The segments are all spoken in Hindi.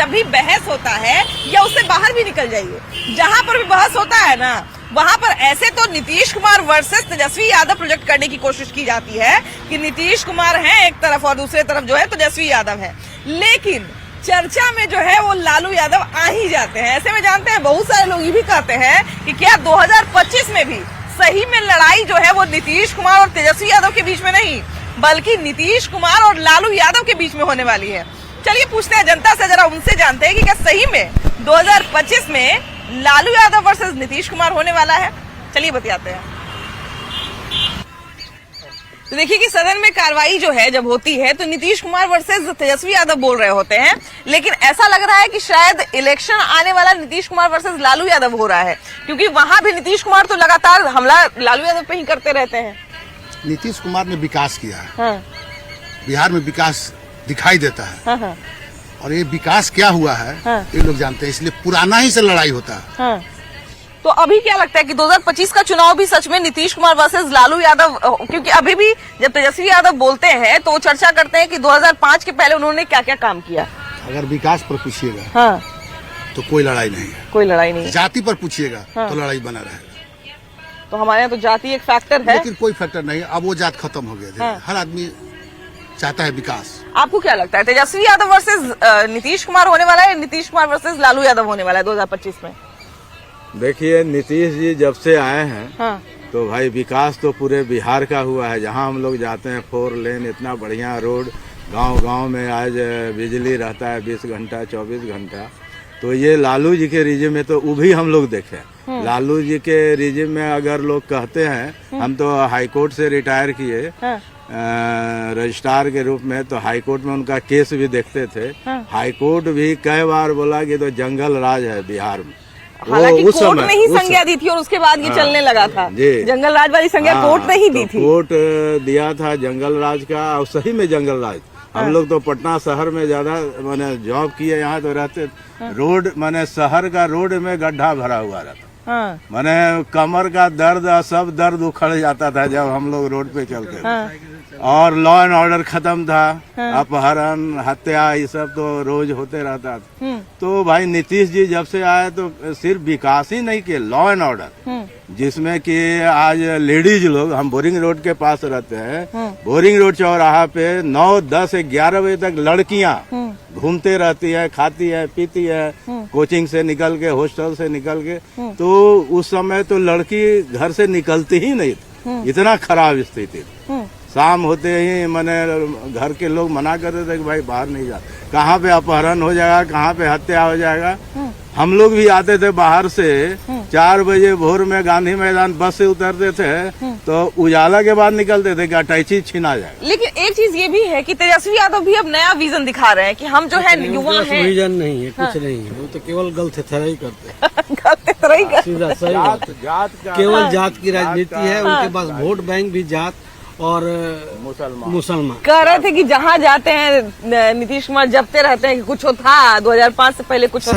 जब भी बहस होता है या उससे बाहर भी निकल जाइए, जहां पर भी बहस होता है ना वहां पर ऐसे तो नीतीश कुमार वर्सेस तेजस्वी यादव प्रोजेक्ट करने की कोशिश की जाती है कि नीतीश कुमार है एक तरफ और दूसरे तरफ जो है तेजस्वी यादव है, लेकिन चर्चा में जो है वो लालू यादव आ ही जाते हैं। ऐसे में जानते हैं बहुत सारे लोग ये भी कहते हैं कि क्या 2025 में भी सही में लड़ाई जो है वो नीतीश कुमार और तेजस्वी यादव के बीच में नहीं बल्कि नीतीश कुमार और लालू यादव के बीच में होने वाली है। चलिए पूछते हैं जनता से, जरा उनसे जानते हैं कि क्या सही में 2025 में लालू यादव वर्सेस नीतीश कुमार होने वाला है। चलिए बताते हैं। तो देखिए कि सदन में कार्रवाई जो है जब होती है तो नीतीश कुमार वर्सेस तेजस्वी यादव बोल रहे होते हैं, लेकिन ऐसा लग रहा है कि शायद इलेक्शन आने वाला नीतीश कुमार वर्सेस लालू यादव हो रहा है, क्योंकि वहां भी नीतीश कुमार तो लगातार हमला लालू यादव पे ही करते रहते हैं। नीतीश कुमार ने विकास किया है, हाँ। बिहार में विकास दिखाई देता है, हाँ हाँ। और ये विकास क्या हुआ है हाँ। ये लोग जानते हैं, इसलिए पुराना ही से लड़ाई होता है। हाँ। तो अभी क्या लगता है कि 2025 का चुनाव भी सच में नीतीश कुमार वर्सेस लालू यादव, क्योंकि अभी भी जब तेजस्वी यादव बोलते हैं तो वो चर्चा करते हैं कि 2005 के पहले उन्होंने क्या क्या काम किया। अगर विकास पर पूछिएगा हाँ। तो कोई लड़ाई नहीं है, कोई लड़ाई नहीं है। जाति पर पूछिएगा हाँ। तो लड़ाई बना रहेगा। तो हमारे यहाँ तो जाति एक फैक्टर है, लेकिन कोई फैक्टर नहीं, अब वो जात खत्म हो गया। हाँ। हर आदमी चाहता है विकास। आपको क्या लगता है तेजस्वी यादव वर्सेस नीतीश कुमार होने वाला है, नीतीश कुमार वर्सेस लालू यादव होने वाला है 2025 में? देखिए, नीतीश जी जब से आए हैं हाँ। तो भाई विकास तो पूरे बिहार का हुआ है। जहां हम लोग जाते हैं 4 लेन, इतना बढ़िया रोड, गांव-गांव में आज बिजली रहता है 20 घंटा 24 घंटा। तो ये लालू जी के रिजिम में तो वो भी हम लोग देखे। लालू जी के रिजिम में अगर लोग कहते हैं, हम तो हाईकोर्ट से रिटायर किए हाँ। रजिस्ट्रार के रूप में, तो हाईकोर्ट में उनका केस भी देखते थे। हाँ। हाईकोर्ट भी कई बार बोला कि तो जंगल राज है बिहार में। हालांकि कोर्ट ने ही संज्ञा दी थी और उसके बाद ये चलने लगा था। जंगल राज वाली संज्ञा कोर्ट ने ही दी थी। कोर्ट दिया था जंगल राज का, और सही में जंगल राज। हम लोग तो पटना शहर में ज्यादा मैंने जॉब किए, यहाँ तो रहते रोड मैंने शहर का रोड में गड्ढा भरा हुआ रहता। हाँ। मैंने कमर का दर्द सब दर्द उखड़ जाता था जब हम लोग रोड पे चलते थे। हाँ। और लॉ एंड ऑर्डर खत्म था। हाँ। अपहरण हत्या ये सब तो रोज होते रहता था। तो भाई नीतीश जी जब से आए तो सिर्फ विकास ही नहीं किए, लॉ एंड ऑर्डर, जिसमें कि आज लेडीज लोग, हम बोरिंग रोड के पास रहते हैं, बोरिंग रोड चौराहा पे 9, 10, 11 बजे तक लड़कियां घूमते रहती है, खाती है, पीती है, कोचिंग से निकल के, हॉस्टल से निकल के। तो उस समय तो लड़की घर से निकलती ही नहीं थी, इतना खराब स्थिति। शाम होते ही मैंने घर के लोग मना करते थे कि भाई बाहर नहीं जा, कहाँ पे अपहरण हो जाएगा, कहाँ पे हत्या हो जाएगा। हम लोग भी आते थे बाहर से 4 बजे भोर में गांधी मैदान बस से उतरते थे, तो उजाला के बाद निकलते थे कि अटैची छीना जाए। लेकिन एक चीज ये भी है कि तेजस्वी यादव भी अब नया विजन दिखा रहे हैं कि हम जो है युवा हैं। विजन नहीं है, कुछ नहीं है, वो तो केवल गलतफहमी करते हैं। केवल जात की राजनीति है, उनके पास वोट बैंक भी जात और मुसलमान। कह रहे थे कि जहाँ जाते हैं नीतीश कुमार जपते रहते हैं कि कुछ था 2005 से पहले कुछ था।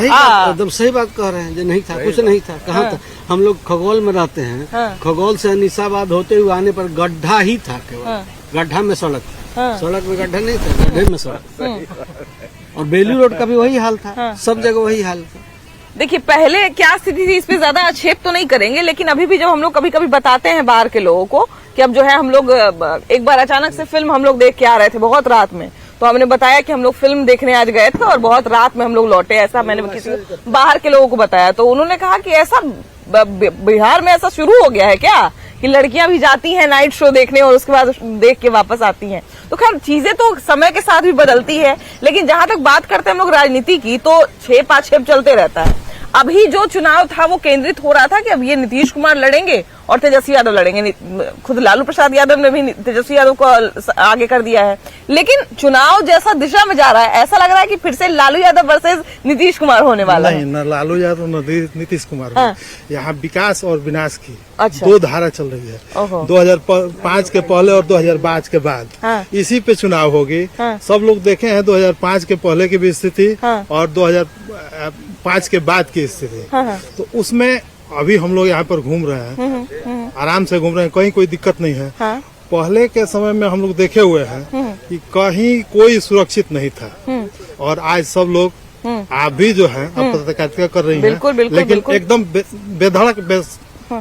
एकदम सही बात कह रहे हैं, जो नहीं था, कुछ नहीं था। कहाँ था? हम लोग खगोल में रहते हैं, खगोल से अनिसाबाद होते हुए आने पर गड्ढा ही था, केवल गड्ढा में सड़क, सड़क में गड्ढा नहीं था, गड्ढे में सड़क। और बेलू रोड का भी वही हाल था, सब जगह वही हाल था। देखिए पहले क्या स्थिति थी, इस पे ज्यादा आक्षेप तो नहीं करेंगे, लेकिन अभी भी जब हम लोग कभी कभी बताते हैं बाहर के लोगों को कि अब जो है हम लोग एक बार अचानक से फिल्म हम लोग देख के आ रहे थे बहुत रात में, तो हमने बताया कि हम लोग फिल्म देखने आज गए थे और बहुत रात में हम लोग लौटे, ऐसा मैंने किसी बाहर के लोगों को बताया। तो उन्होंने कहा कि ऐसा बिहार में ऐसा शुरू हो गया है क्या कि लड़कियां भी जाती हैं नाइट शो देखने और उसके बाद देख के वापस आती हैं। तो खैर चीजें तो समय के साथ भी बदलती है, लेकिन जहां तक बात करते हैं हम लोग राजनीति की, तो 6-5 चलते रहता है। अभी जो चुनाव था वो केंद्रित हो रहा था कि अब ये नीतीश कुमार लड़ेंगे और तेजस्वी यादव लड़ेंगे। खुद लालू प्रसाद यादव ने भी तेजस्वी यादव को आगे कर दिया है, लेकिन चुनाव जैसा दिशा में जा रहा है ऐसा लग रहा है कि फिर से लालू यादव वर्सेस नीतीश कुमार होने वाला है। न लालू यादव न नीतीश कुमार। हाँ। यहाँ विकास और विनाश की अच्छा। 2 धारा चल रही है। 2005 के पहले और 2005 के बाद। हाँ। इसी पे चुनाव होगी। हाँ। सब लोग देखे हैं 2005 के पहले की भी स्थिति। हाँ। और 2005 के बाद की स्थिति। हाँ। तो उसमें अभी हम लोग यहाँ पर घूम रहे हैं, आराम से घूम रहे हैं, कहीं कोई दिक्कत नहीं है। हाँ। पहले के समय में हम लोग देखे हुए हैं कि कहीं कोई सुरक्षित नहीं था, और आज सब लोग आप भी जो है आप पत्रकारिता कर रही हैं, बिल्कुल, बिल्कुल, लेकिन बिल्कुल। एकदम बेधड़क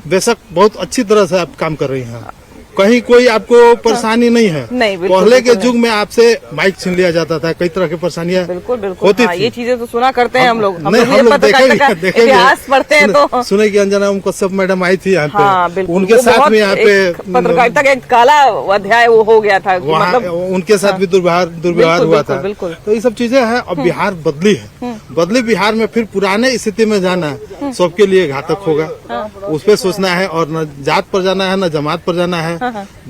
बेशक बहुत अच्छी तरह से आप काम कर रही हैं। कहीं कोई आपको परेशानी नहीं है। नहीं, बिल्कुल, पहले के बिल्कुल युग में आपसे माइक छीन लिया जाता था, कई तरह की परेशानियां बिल्कुल बिल्कुल होती हाँ, थी। ये चीजें तो सुना करते हैं हम लोग नहीं, हम लोग पत्रकारिता का देखेंगे इतिहास पढ़ते हैं तो सुने की अंजना उनको सब मैडम आई थी यहाँ पे, हाँ बिल्कुल उनके वो साथ बहुत में यहाँ एक पे पत्रकारिता का एक काला अध्याय वो हो गया था वहाँ मतलब उनके साथ भी दुर्व्यवहार बिल्कुल, हुआ था। बिल्कुल। तो ये सब चीजें हैं। अब बिहार बदली है, बदली बिहार में फिर पुराने स्थिति में जाना सबके लिए घातक होगा। उस पर सोचना है और न जात पर जाना है, न जमात पर जाना है,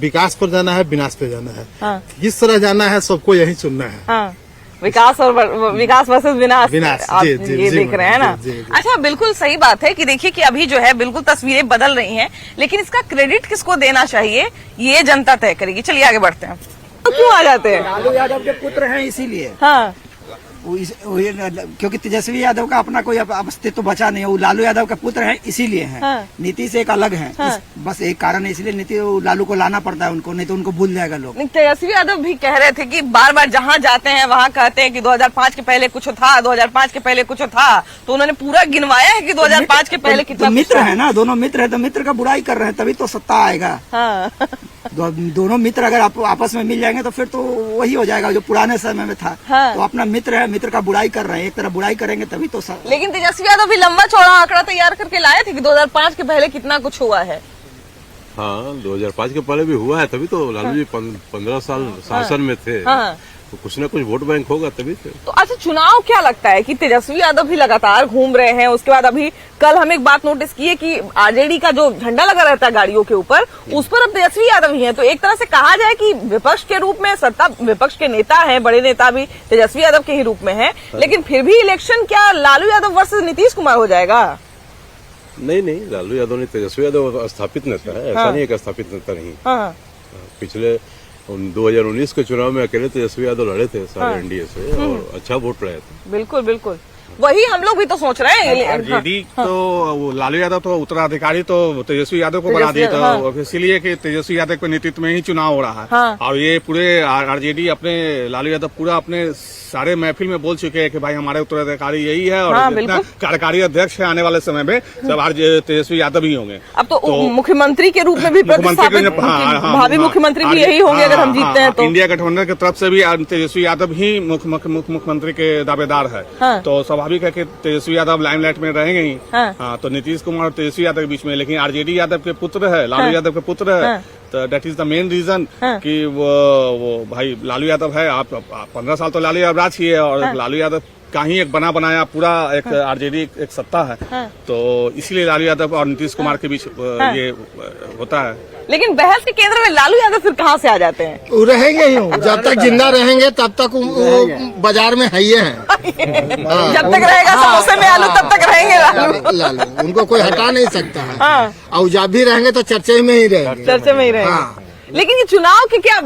विकास पर जाना है, विनाश पे जाना है। किस तरह जाना है सबको यही चुनना है। हाँ, विकास और विकास वर्सेस विनाश विनाश, आप जी, जी, ये जी, देख रहे हैं ना। जी, जी, जी। अच्छा, बिल्कुल सही बात है कि देखिए कि अभी जो है बिल्कुल तस्वीरें बदल रही हैं, लेकिन इसका क्रेडिट किसको देना चाहिए ये जनता तय करेगी। चलिए आगे बढ़ते हैं। तो क्यों आ जाते हैं? लालू यादव के पुत्र हैं इसीलिए हाँ क्योंकि तेजस्वी यादव का अपना कोई अस्तित्व बचा नहीं है, वो लालू यादव का पुत्र है इसीलिए है। हाँ। नीतीश एक अलग है। बस एक कारण है, इसलिए नीतीश लालू को लाना पड़ता है उनको, नहीं तो उनको भूल जाएगा लोग। नहीं, तेजस्वी यादव भी कह रहे थे कि बार बार जहाँ जाते हैं वहाँ कहते हैं कि 2005 के पहले कुछ था, 2005 के पहले कुछ था, तो उन्होंने पूरा गिनवाया है कि 2005 के पहले कितना तो मित्र कुछ था। है ना, दोनों मित्र है तो मित्र का बुराई कर रहे हैं, तभी तो सत्ता आएगा। हाँ दोनों मित्र अगर आपस में मिल जाएंगे तो फिर तो वही हो जाएगा जो पुराने समय में था। हाँ। तो अपना मित्र है, मित्र का बुराई कर रहे हैं, एक तरह बुराई करेंगे तभी तो लेकिन तेजस्वी यादव भी लंबा चौड़ा आंकड़ा तैयार करके लाए थे कि 2005 के पहले कितना कुछ हुआ है। हाँ, 2005 के पहले भी हुआ है, तभी तो लालू जी 15 साल शासन में थे। हाँ। तो कुछ ना कुछ वोट बैंक होगा तभी तो। तो अच्छा, चुनाव क्या लगता है कि तेजस्वी यादव भी लगातार घूम रहे हैं, उसके बाद अभी कल हम एक बात नोटिस की है कि आरजेडी का जो झंडा लगा रहता है गाड़ियों के ऊपर, उस पर अब तेजस्वी यादव ही है। तो एक तरह से कहा जाए कि विपक्ष के रूप में सत्ता विपक्ष के नेता हैं, बड़े नेता भी तेजस्वी यादव के ही रूप में है, लेकिन फिर भी इलेक्शन क्या लालू यादव वर्सेस नीतीश कुमार हो जाएगा? नहीं, लालू यादव ने तेजस्वी यादव स्थापित नेता है, ऐसा नहीं है कि स्थापित नेता नहीं। हाँ। पिछले 2019 के चुनाव में अकेले तेजस्वी यादव लड़े थे सारे एनडीए से और अच्छा वोट रहे थे। बिल्कुल बिल्कुल, वही हम लोग भी तो सोच रहे हैं। आरजेडी तो वो लालू यादव तो उत्तराधिकारी तो तेजस्वी यादव को बना दिए, तो इसीलिए कि तेजस्वी यादव के नेतृत्व में ही चुनाव हो रहा है। हाँ। और ये पूरे आरजेडी अपने लालू यादव पूरा अपने सारे महफिल में बोल चुके हैं कि भाई हमारे उत्तराधिकारी यही है और हाँ, जितना बिल्कुल। कार्यकारी अध्यक्ष है आने वाले समय में सब आज तेजस्वी यादव ही होंगे। अब तो मुख्यमंत्री के रूप में भी प्रतिस्थापित भावी मुख्यमंत्री भी यही होंगे अगर हम जीतते हैं तो। इंडिया गठबंधन की तरफ से भी तेजस्वी यादव ही मुख्यमंत्री के दावेदार है। हाँ। तो स्वाभाविक है कि तेजस्वी यादव लाइमलाइट में रहेंगे ही। हाँ। हाँ, तो नीतीश कुमार और तेजस्वी यादव के बीच में, लेकिन आरजेडी यादव के पुत्र है, लालू यादव के पुत्र है। तो that is the main reason कि वो भाई लालू यादव है। आप 15 साल तो लालू यादव राज किए और लालू यादव का ही एक बना बनाया पूरा एक आरजेडी एक सत्ता है। तो इसीलिए लालू यादव और नीतीश कुमार के बीच ये होता है। लेकिन बहस के केंद्र में लालू यादव फिर कहाँ से आ जाते हैं? वो रहेंगे ही, जब तक जिंदा रहेंगे तब तक वो बाजार में है ही हैं। जब तक रहेगा समोसे में आलू तब तक रहेंगे लालू। लालू उनको कोई हटा नहीं सकता है। हाँ। और जब भी रहेंगे तो चर्चे में ही रहेंगे। चर्चे में ही रहेंगे। हाँ। लेकिन ये चुनाव के क्या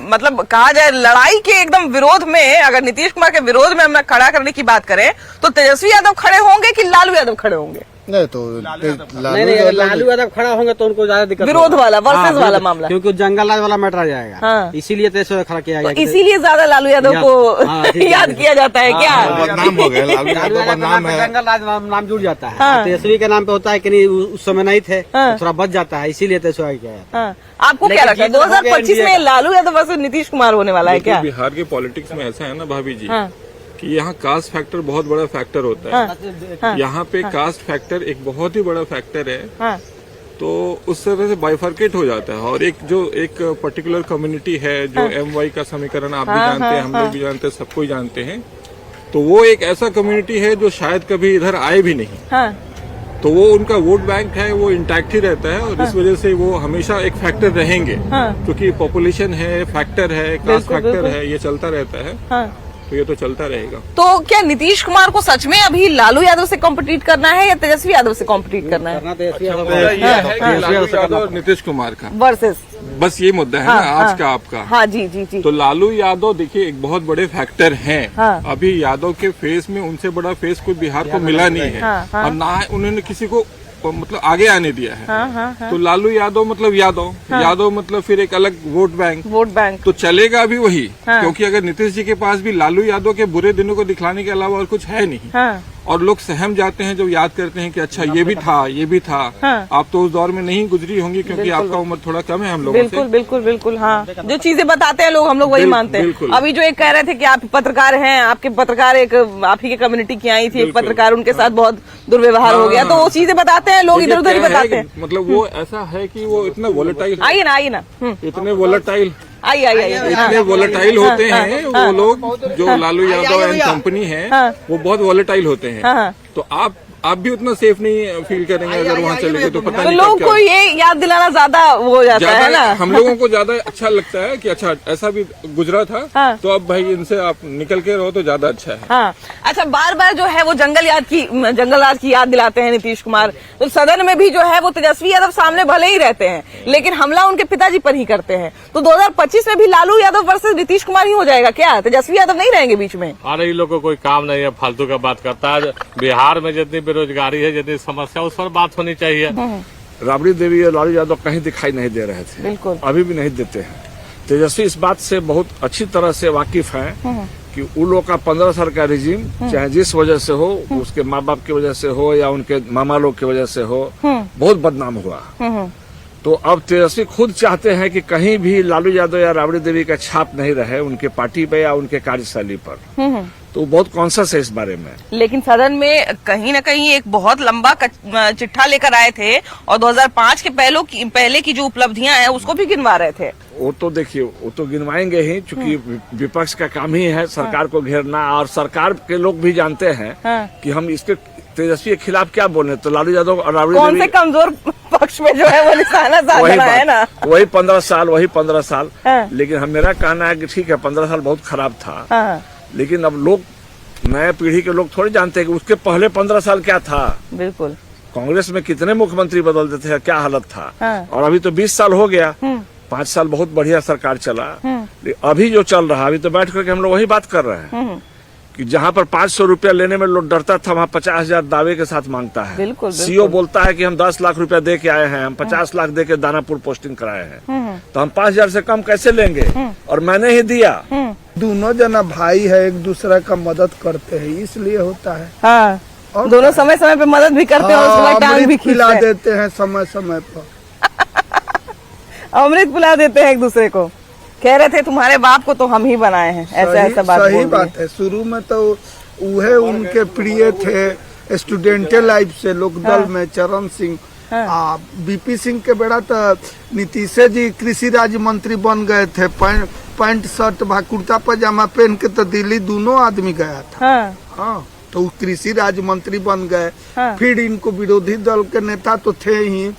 मतलब कहा जाए लड़ाई के एकदम विरोध में, अगर नीतीश कुमार के विरोध में हम खड़ा करने की बात करें तो तेजस्वी यादव खड़े होंगे कि लालू यादव खड़े होंगे? नहीं तो लालू यादव खड़ा होंगे तो उनको ज्यादा दिक्कत विरोध वाला वर्सेस वाला मामला, क्योंकि जंगल राज वाला मैटर आ जाएगा। हाँ। इसीलिए तो खड़ा किया तो गया। इसीलिए ज्यादा लालू यादव को हाँ, ठीक है। याद किया जाता है क्या? बदनाम हो गए, लालू यादव का नाम है। जंगल राज नाम जुड़ जाता है। हाँ। तेजस्वी के नाम पे होता है कि नहीं, उस समय नहीं थे, हाँ। थोड़ा बच जाता है, इसीलिए तेजस्वी किया जाता है। हाँ। आपको क्या लेकिन लगता है जीत हो गया 2025 में इंडिया का। लालू यादव वर्सेस नीतीश कुमार होने वाला है क्या? बिहार के पॉलिटिक्स में ऐसा है ना भाभी जी, हाँ। कि यहाँ कास्ट फैक्टर बहुत बड़ा फैक्टर होता है। हाँ। यहाँ पे कास्ट फैक्टर एक बहुत ही बड़ा फैक्टर है। हाँ। तो उस तरह से बाइफर्केट हो जाता है और एक पर्टिकुलर कम्युनिटी है जो MY का समीकरण आप भी जानते हैं, हम लोग भी जानते हैं, सबको ही जानते हैं। तो वो एक ऐसा कम्युनिटी है जो शायद कभी इधर आए भी नहीं। हाँ। तो वो उनका वोट बैंक है, वो इंटैक्ट ही रहता है और इस वजह से वो हमेशा एक फैक्टर रहेंगे। क्योंकि पॉपुलेशन है, फैक्टर है, कास्ट फैक्टर है, ये चलता रहता है। तो ये तो चलता रहेगा। तो क्या नीतीश कुमार को सच में अभी लालू यादव से कॉम्पिटिट करना है या तेजस्वी यादव से कॉम्पिटिट करना है? मुद्दा ये है कि लालू यादव और नीतीश कुमार का वर्सेस बस ये मुद्दा है ना आज का आपका। हाँ जी जी जी। तो लालू यादव देखिए एक बहुत बड़े फैक्टर हैं। हाँ। अभी यादव के फेस में उनसे बड़ा फेस कोई बिहार को मिला नहीं है। हाँ, हाँ। और ना उन्होंने किसी को मतलब आगे आने दिया है। तो लालू यादव मतलब यादव, यादव मतलब फिर एक अलग वोट बैंक, तो चलेगा भी वही। क्योंकि अगर नीतीश जी के पास भी लालू यादव के बुरे दिनों को दिखलाने के अलावा और कुछ है नहीं, और लोग सहम जाते हैं जब याद करते हैं कि अच्छा ये भी था, ये भी था। आप तो उस दौर में नहीं गुजरी होंगी क्योंकि आपका उम्र थोड़ा कम है हम लोगों से। बिल्कुल हाँ, जो चीजें बताते हैं लोग हम लोग वही मानते हैं। अभी जो एक कह रहे थे कि आप पत्रकार हैं, आपके पत्रकार एक आप ही की कम्युनिटी की आई थी, एक पत्रकार, उनके साथ बहुत दुर्व्यवहार हो गया, तो वो चीजें बताते हैं लोग, इधर उधर ही बताते हैं। मतलब वो ऐसा है कि वो इतना वोलेटाइल, आइए ना इतने वोलेटाइल, आइए इतने वोलेटाइल होते हैं वो लोग, जो लालू यादव एंड कंपनी है, वो बहुत वोलेटाइल होते हैं। तो आप भी उतना सेफ नहीं फील करेंगे अगर वहाँ चलेंगे, तो पता नहीं लोग को ये याद दिलाना ज्यादा हो जाता है ना। हम लोगों को ज्यादा अच्छा लगता है कि अच्छा ऐसा भी गुजरा था, तो अब भाई इनसे आप निकल के रहो तो ज्यादा अच्छा है। हाँ, अच्छा बार बार जो है वो जंगल राज की याद दिलाते हैं नीतीश कुमार। तो सदन में भी जो है वो तेजस्वी यादव सामने भले ही रहते हैं, लेकिन हमला उनके पिताजी पर ही करते हैं। तो 2025 में भी लालू यादव वर्सेस नीतीश कुमार ही हो जाएगा क्या? तेजस्वी यादव नहीं रहेंगे बीच में? अरे इन लोग को कोई काम नहीं है, फालतू का बात करता है। बिहार में जितनी बेरोजगारी है, जितनी समस्या, उस पर बात होनी चाहिए। राबड़ी देवी और लालू यादव कहीं दिखाई नहीं दे रहे थे, बिल्कुल अभी भी नहीं देते हैं। तेजस्वी इस बात से बहुत अच्छी तरह से वाकिफ हैं कि उन लोग का 15 साल का रिजीम, चाहे जिस वजह से हो, उसके माँ बाप की वजह से हो या उनके मामा लोग की वजह से हो, बहुत बदनाम हुआ। तो अब तेजस्वी खुद चाहते हैं कि कहीं भी लालू यादव या राबड़ी देवी का छाप नहीं रहे उनके पार्टी पे या उनके कार्यशैली पर। तो बहुत कॉन्शियस है इस बारे में। लेकिन सदन में कहीं न कहीं एक बहुत लंबा चिट्ठा लेकर आए थे और 2005 के पहले की जो उपलब्धियां हैं उसको भी गिनवा रहे थे। वो तो देखिए, वो तो गिनवाएंगे ही, क्योंकि विपक्ष का काम ही है सरकार को घेरना, और सरकार के लोग भी जानते हैं कि हम इसके तेजस्वी के खिलाफ क्या बोले। तो लालू यादव और राबड़ी देवी कौन से कमजोर पक्ष में जो है वो निशाना साधा है ना, वही 15 साल। लेकिन मेरा कहना है कि ठीक है 15 साल बहुत खराब था, लेकिन अब लोग, नए पीढ़ी के लोग थोड़ी जानते हैं कि उसके पहले 15 साल क्या था। बिल्कुल, कांग्रेस में कितने मुख्यमंत्री बदलते थे, क्या हालत था। और अभी तो 20 साल हो गया, 5 साल बहुत बढ़िया सरकार चला। अभी जो चल रहा है, अभी तो बैठ करके हम लोग वही बात कर रहे हैं कि जहाँ पर 500 रुपया लेने में लोग डरता था, वहाँ 50,000 दावे के साथ मांगता है। बिल्कुल, सीओ बोलता है कि हम 10 लाख रुपया दे के आए हैं, हम 50 लाख दे के दानापुर पोस्टिंग कराए हैं, तो हम 5,000 से कम कैसे लेंगे? और मैंने ही दिया। दोनों जना भाई है, एक दूसरे का मदद करते हैं, इसलिए होता है। हाँ, और दोनों समय समय पे मदद भी करते हैं और उसके बाद टांग भी खिला देते हैं समय समय पर। अमृत पिला देते हैं एक दूसरे को। कह रहे थे तुम्हारे बाप को तो हम ही बनाए हैं, ऐसा बात सही बात है। शुरू में तो वह उनके प्रिय थे स्टूडेंटल लाइफ से, लोकदल में चरण सिंह। बीपी सिंह के बेड़ा तो नीतीश जी कृषि राज्य मंत्री बन गए थे, पैंट शर्ट कुर्ता पजामा पहन के तो दिल्ली दोनों आदमी गया था। हाँ, तो कृषि राज्य मंत्री बन गए। फिर इनको विरोधी दल के नेता तो थे ही,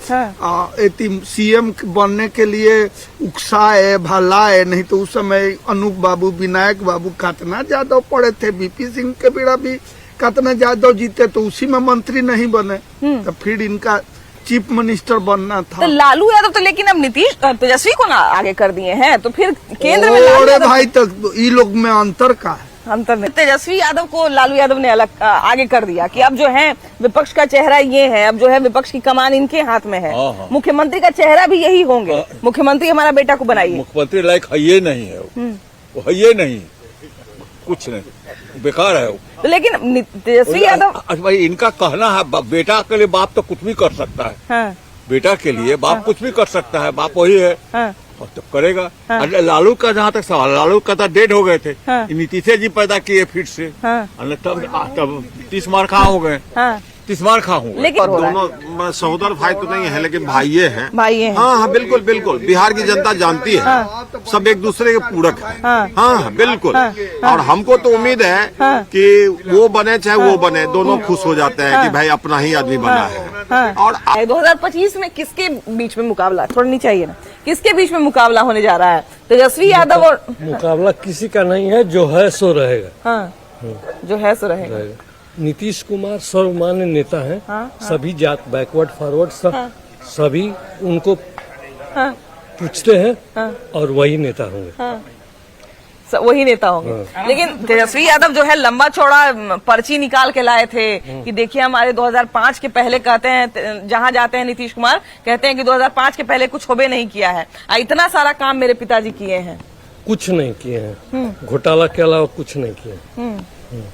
सीएम बनने के लिए उकसाए भलाए, नहीं तो उस समय अनूप बाबू, विनायक बाबू, कातना यादव पड़े थे। बीपी सिंह के बेड़ा भी कातना यादव जीते, तो उसी में मंत्री नहीं बने, तो फिर इनका चीफ मिनिस्टर बनना था। तो लालू यादव तो लेकिन अब नीतीश तेजस्वी को ना आगे कर दिए हैं, तो फिर केंद्र में लालू भाई तो ये लोग में अंतर का है। अंतर नहीं, तेजस्वी यादव को लालू यादव ने अलग आगे कर दिया कि अब जो है विपक्ष का चेहरा ये है, अब जो है विपक्ष की कमान इनके हाथ में है। मुख्यमंत्री का चेहरा भी यही होंगे, मुख्यमंत्री हमारा बेटा को बनाइए। मुख्यमंत्री लायक है ये नहीं है, वो है ये नहीं, कुछ नहीं, बेकार है वो। तो लेकिन तेजस्वी यादव, भाई इनका कहना है बेटा के लिए बाप तो कुछ भी कर सकता है। बेटा के लिए बाप कुछ भी कर सकता है, बाप वही है और तो करेगा। लालू का जहाँ तक सवाल, लालू का तो डेड हो गए थे, नीतीश जी पैदा किए फिर से, तब 30 मार खा हो गए, 30 मार खा हूँ। लेकिन दोनों सहोदर भाई तो नहीं है, लेकिन भाइये हैं। हाँ हाँ बिल्कुल बिल्कुल, बिहार की जनता जानती है, सब एक दूसरे के पूरक है। हाँ बिल्कुल। और हमको तो उम्मीद है कि वो बने चाहे वो बने, दोनों खुश हो जाते हैं कि भाई अपना ही आदमी बना है। और 2025 में किसके बीच में मुकाबला, थोड़ा नहीं चाहिए ना, किसके बीच में मुकाबला होने जा रहा है? तेजस्वी यादव और मुकाबला किसी का नहीं है, जो है सो रहेगा। जो है सो रहेगा। नीतीश कुमार सर्वमान्य नेता हैं। सभी जात बैकवर्ड फॉरवर्ड सभी उनको पूछते हैं और वही नेता होंगे। वही नेता होंगे। लेकिन तेजस्वी यादव जो है लंबा चौड़ा पर्ची निकाल के लाए थे कि देखिए हमारे 2005 के पहले कहते हैं, जहां जाते हैं नीतीश कुमार कहते हैं कि 2005 के पहले कुछ होबे नहीं किया है, इतना सारा काम मेरे पिताजी किए हैं। कुछ नहीं किए हैं, घोटाला के अलावा कुछ नहीं किए।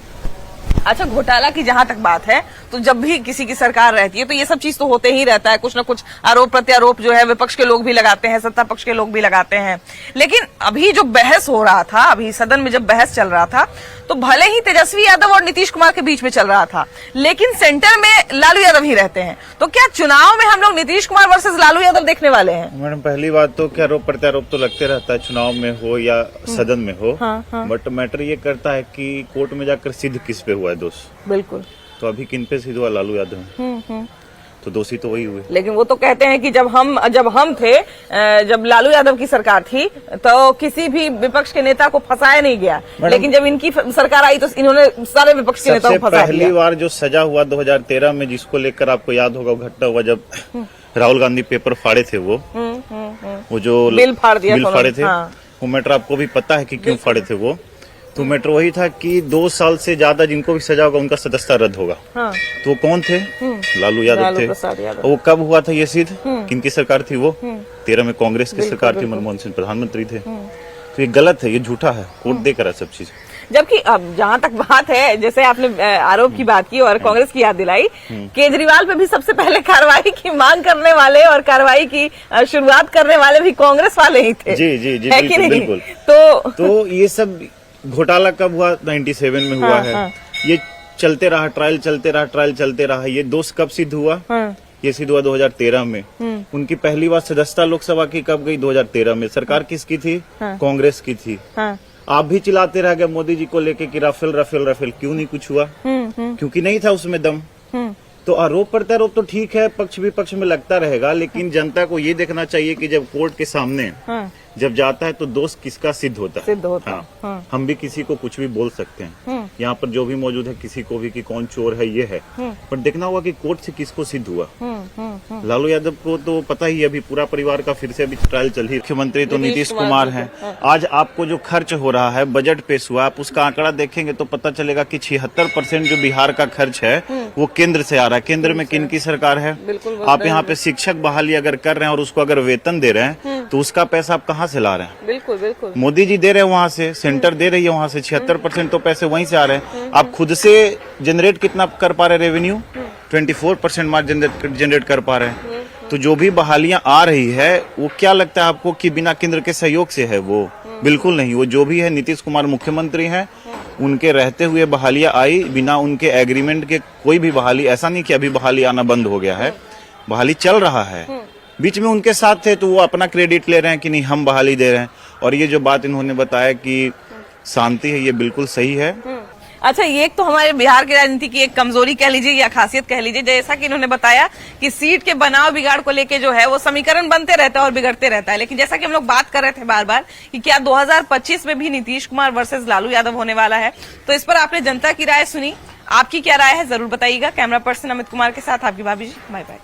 अच्छा, घोटाला की जहां तक बात है तो जब भी किसी की सरकार रहती है तो ये सब चीज तो होते ही रहता है, कुछ ना कुछ आरोप प्रत्यारोप जो है विपक्ष के लोग भी लगाते हैं, सत्ता पक्ष के लोग भी लगाते हैं। लेकिन अभी जो बहस हो रहा था, अभी सदन में जब बहस चल रहा था तो भले ही तेजस्वी यादव और नीतीश कुमार के बीच में चल रहा था, लेकिन सेंटर में लालू यादव ही रहते हैं। तो क्या चुनाव में हम लोग नीतीश कुमार वर्सेस लालू यादव देखने वाले हैं? मैडम, पहली बात तो क्या आरोप प्रत्यारोप तो लगते रहता है, चुनाव में हो या सदन में हो। बट मैटर ये करता है कि कोर्ट में जाकर सिद्ध किस पे हुआ है दोष। बिल्कुल। तो अभी किन पे सिद्ध हुआ? लालू यादव। तो दोषी तो वही हुए। लेकिन वो तो कहते हैं कि जब हम थे, जब लालू यादव की सरकार थी तो किसी भी विपक्ष के नेता को फंसाया नहीं गया, लेकिन जब इनकी सरकार आई तो इन्होंने सारे विपक्ष के नेताओं को फंसा दिया। पहली बार जो सजा हुआ 2013 में, जिसको लेकर आपको याद होगा घटना हुआ जब राहुल गांधी पेपर फाड़े थे, वो जो बिल फाड़े थे, वो मैटर आपको भी पता है कि क्यों फाड़े थे वो। तो मैटर वही था कि 2 साल से ज्यादा जिनको भी सजा होगा उनका सदस्यता रद्द होगा। तो वो कौन थे? लालू यादव थे। और वो कब हुआ था ये सिद्ध? किनकी सरकार थी वो? 13 में कांग्रेस की सरकार थी, मनमोहन सिंह प्रधानमंत्री थे। तो ये गलत है, ये झूठा है, कोर्ट देख रहा है सब चीज। जबकि अब जहां तक बात है, जैसे आपने आरोप की बात की और कांग्रेस की याद दिलाई, केजरीवाल पे भी सबसे पहले कार्रवाई की मांग करने वाले और कार्रवाई की शुरुआत करने वाले भी कांग्रेस वाले ही थे। जी जी जी, है कि नहीं? बिल्कुल। तो ये सब घोटाला कब हुआ? 97 में हुआ है। ये चलते रहा, ट्रायल चलते रहा। ये दोष कब सिद्ध हुआ? ये सिद्ध हुआ 2013 में। उनकी पहली बार सदस्यता लोकसभा की कब गई? 2013 में। सरकार किसकी थी? कांग्रेस की थी। आप भी चिल्लाते रह गए मोदी जी को लेके कि राफेल राफेल राफेल, क्यों नहीं कुछ हुआ? क्योंकि नहीं था उसमें दम। तो आरोप प्रत्यारोप तो ठीक है, पक्ष विपक्ष में लगता रहेगा, लेकिन जनता को ये देखना चाहिए कि जब कोर्ट के सामने जब जाता है तो दोष किसका सिद्ध होता है। हाँ। हम भी किसी को कुछ भी बोल सकते हैं, यहाँ पर जो भी मौजूद है किसी को भी कि कौन चोर है ये है, पर देखना होगा कि कोर्ट से किसको सिद्ध हुआ। लालू यादव को तो पता ही, अभी पूरा परिवार का फिर से अभी ट्रायल चल ही। मुख्यमंत्री तो नीतीश कुमार हैं। आज आपको जो खर्च हो रहा है, बजट पेश हुआ, आप उसका आंकड़ा देखेंगे तो पता चलेगा कि 76% जो बिहार का खर्च है वो केंद्र से आ रहा है। केंद्र में किन की सरकार है? आप यहाँ पे शिक्षक बहाली अगर कर रहे हैं और उसको अगर वेतन दे रहे हैं तो उसका पैसा आप कहाँ से ला रहे हैं? बिल्कुल बिल्कुल। मोदी जी दे रहे हैं वहां से, सेंटर दे रही है वहां से, 76% तो पैसे वहीं से आ रहे हैं। आप खुद से जनरेट कितना कर पा रहे हैं रेवेन्यू? 24% मार्जिन जनरेट कर पा रहे हैं। तो जो भी बहालियां आ रही है वो क्या लगता है आपको कि बिना केंद्र के सहयोग से है? वो बिल्कुल नहीं। वो जो भी है, नीतीश कुमार मुख्यमंत्री हैं, उनके रहते हुए बहालियां आई, बिना उनके एग्रीमेंट के कोई भी बहाली। ऐसा नहीं कि अभी बहाली आना बंद हो गया है, बहाली चल रहा है। बीच में उनके साथ थे तो वो अपना क्रेडिट ले रहे हैं कि नहीं हम बहाली दे रहे हैं। और ये जो बात इन्होंने बताया कि शांति है, ये बिल्कुल सही है। अच्छा, ये एक तो हमारे बिहार की राजनीति की एक कमजोरी कह लीजिए या खासियत कह लीजिए, जैसा कि इन्होंने बताया कि सीट के बनाव बिगाड़ को लेके जो है वो समीकरण बनते रहता है और बिगड़ते रहता है। लेकिन जैसा कि हम लोग बात कर रहे थे बार बार कि क्या 2025 में भी नीतीश कुमार वर्सेस लालू यादव होने वाला है, तो इस पर आपने जनता की राय सुनी, आपकी क्या राय है जरूर बताइएगा। कैमरा पर्सन अमित कुमार के साथ आपकी भाभी जी, बाय बाय।